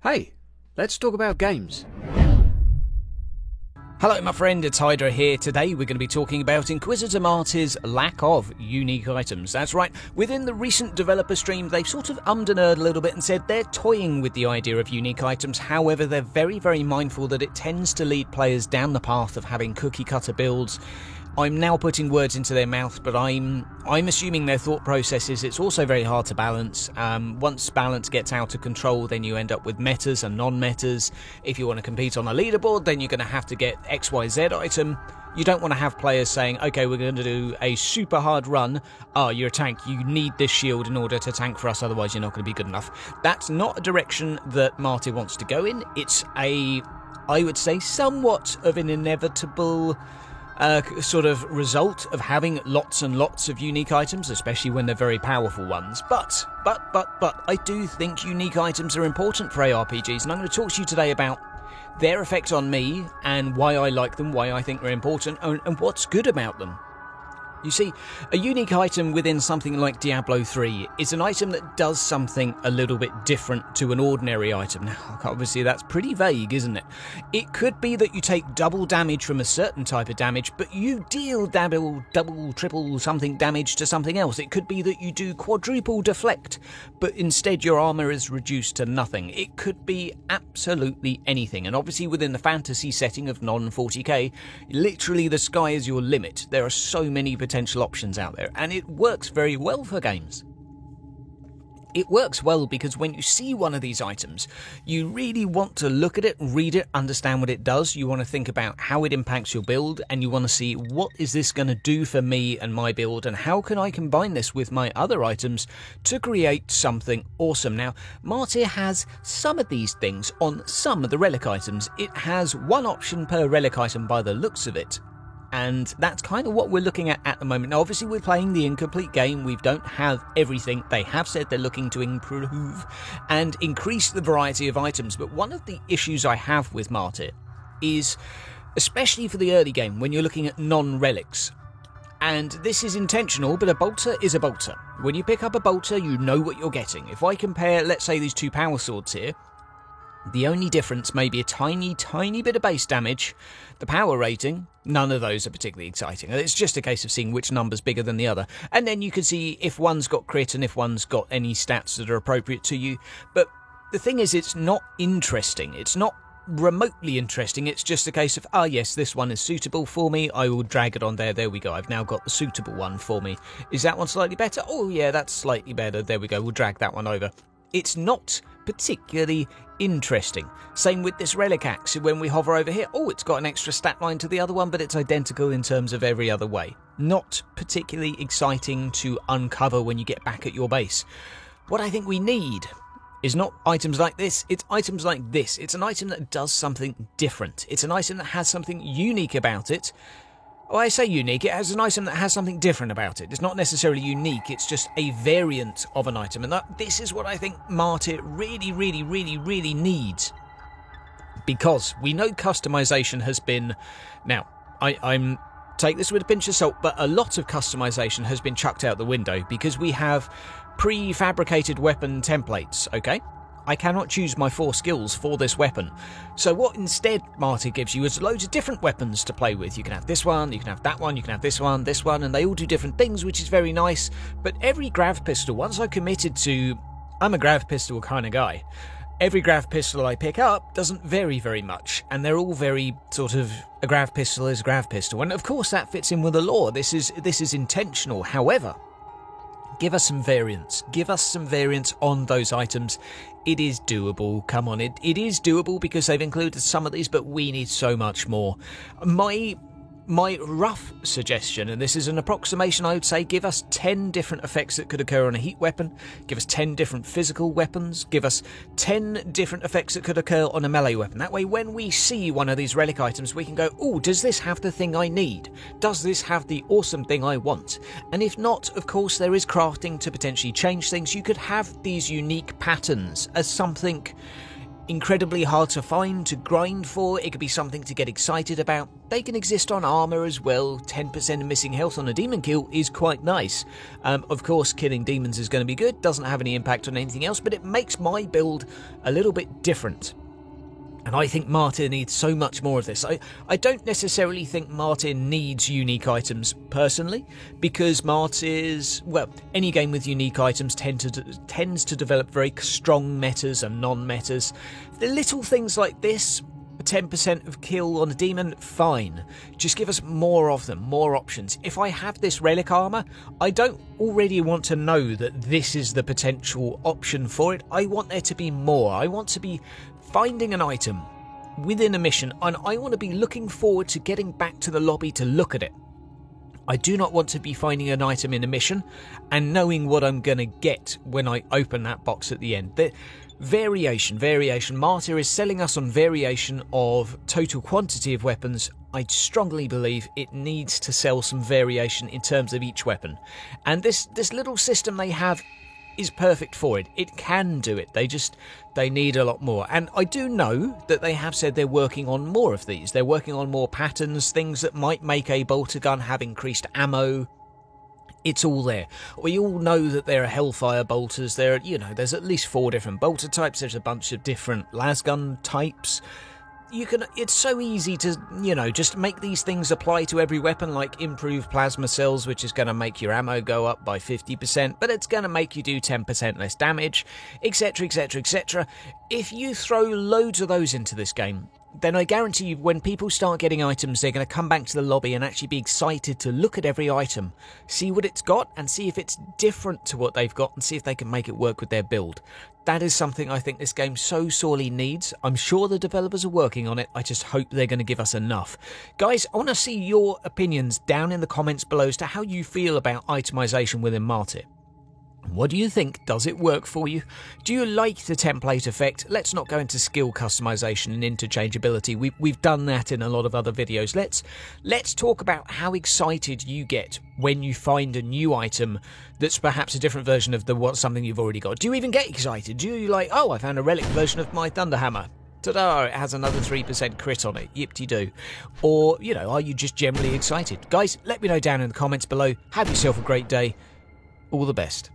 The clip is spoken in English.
Hey, let's talk about games. Hello my friend, it's Hydra here. Today we're going to be talking about Inquisitor Martyr's lack of unique items. That's right, within the recent developer stream they've sort of ummed and erred a little bit and said they're toying with the idea of unique items. However, they're very mindful that it tends to lead players down the path of having cookie cutter builds. I'm now putting words into their mouth, but I'm assuming their thought process is it's also very hard to balance. Once balance gets out of control, then you end up with metas and non-metas. If you want to compete on a leaderboard, then you're going to have to get XYZ item. You don't want to have players saying, okay, we're going to do a super hard run. Oh, you're a tank. You need this shield in order to tank for us, otherwise you're not going to be good enough. That's not a direction that Martyr wants to go in. It's I would say, somewhat of an inevitable sort of result of having lots and lots of unique items, especially when they're very powerful ones. But I do think unique items are important for ARPGs, and I'm going to talk to you today about their effect on me and why I like them, why I think they're important, and what's good about them. You see, a unique item within something like Diablo 3 is an item that does something a little bit different to an ordinary item. Now, obviously that's pretty vague, isn't it? It could be that you take double damage from a certain type of damage, but you deal double, triple something damage to something else. It could be that you do quadruple deflect, but instead your armor is reduced to nothing. It could be absolutely anything, and obviously within the fantasy setting of non-40k, literally the sky is your limit. There are so many potential options out there, and it works very well for games. It works well because when you see one of these items, you really want to look at it, read it, understand what it does. You want to think about how it impacts your build, and you want to see what is this going to do for me and my build, and how can I combine this with my other items to create something awesome. Now, Martyr has some of these things on some of the relic items. It has one option per relic item by the looks of it. And that's kind of what we're looking at the moment. Now, obviously, we're playing the incomplete game. We don't have everything. They have said they're looking to improve and increase the variety of items. But one of the issues I have with Martyr is, especially for the early game, when you're looking at non-relics, and this is intentional, but a bolter is a bolter. When you pick up a bolter, you know what you're getting. If I compare, let's say, these two power swords here, the only difference may be a tiny bit of base damage. The power rating, none of those are particularly exciting. It's just a case of seeing which number's bigger than the other. And then you can see if one's got crit and if one's got any stats that are appropriate to you. But the thing is, it's not interesting. It's not remotely interesting. It's just a case of, yes, this one is suitable for me. I will drag it on there. There we go. I've now got the suitable one for me. Is that one slightly better? Oh, yeah, that's slightly better. There we go. We'll drag that one over. It's not particularly interesting. Same with this relic axe. When we hover over here, it's got an extra stat line to the other one, but it's identical in terms of every other way. Not particularly exciting to uncover when you get back at your base. What I think we need is not items like this, it's items like this. It's an item that does something different. It's an item that has something unique about it. I say unique, it has an item that has something different about it. It's not necessarily unique, it's just a variant of an item. And this is what I think Martyr really needs. Because we know customization has been... Now, I'm take this with a pinch of salt, but a lot of customization has been chucked out the window because we have prefabricated weapon templates, okay? I cannot choose my 4 skills for this weapon. So what instead Martyr gives you is loads of different weapons to play with. You can have this one, you can have that one, you can have this one, and they all do different things, which is very nice. But every grav pistol, once I committed to, I'm a grav pistol kind of guy. Every grav pistol I pick up doesn't vary very much, and they're all very sort of, a grav pistol is a grav pistol. And of course that fits in with the lore. This is intentional. However, give us some variants. Give us some variants on those items. It is doable. Come on, it is doable because they've included some of these, but we need so much more. My rough suggestion, and this is an approximation, I would say, give us 10 different effects that could occur on a heat weapon, give us 10 different physical weapons, give us 10 different effects that could occur on a melee weapon. That way, when we see one of these relic items, we can go, does this have the thing I need? Does this have the awesome thing I want? And if not, of course, there is crafting to potentially change things. You could have these unique patterns as something incredibly hard to find, to grind for. It could be something to get excited about. They can exist on armor as well. 10% of missing health on a demon kill is quite nice. Of course, killing demons is going to be good. Doesn't have any impact on anything else, but it makes my build a little bit different. And I think Martyr needs so much more of this. I don't necessarily think Martyr needs unique items, personally, because Martyrs, well, any game with unique items tends to develop very strong metas and non-metas. The little things like this, 10% of kill on a demon, fine. Just give us more of them, more options. If I have this relic armor, I don't already want to know that this is the potential option for it. I want there to be more. I want to be finding an item within a mission, and I want to be looking forward to getting back to the lobby to look at it. I do not want to be finding an item in a mission and knowing what I'm going to get when I open that box at the end. The variation. Martyr is selling us on variation of total quantity of weapons. I strongly believe it needs to sell some variation in terms of each weapon. And this little system they have is perfect for it. It can do it. They need a lot more. And I do know that they have said they're working on more of these. They're working on more patterns, things that might make a bolter gun have increased ammo. It's all there. We all know that there are Hellfire bolters. There's at least 4 different bolter types. There's a bunch of different lasgun types. It's so easy to, just make these things apply to every weapon, like improved plasma cells, which is going to make your ammo go up by 50%, but it's going to make you do 10% less damage, etc, etc, etc. If you throw loads of those into this game, then I guarantee you when people start getting items, they're going to come back to the lobby and actually be excited to look at every item, see what it's got, and see if it's different to what they've got, and see if they can make it work with their build. That is something I think this game so sorely needs. I'm sure the developers are working on it. I just hope they're going to give us enough. Guys, I want to see your opinions down in the comments below as to how you feel about itemization within Martyr. What do you think? Does it work for you? Do you like the template effect? Let's not go into skill customization and interchangeability. We've done that in a lot of other videos. Let's talk about how excited you get when you find a new item that's perhaps a different version of something you've already got. Do you even get excited? Do you like, oh, I found a relic version of my Thunderhammer. Ta-da, it has another 3% crit on it. Yip-de-doo. Or, are you just generally excited? Guys, let me know down in the comments below. Have yourself a great day. All the best.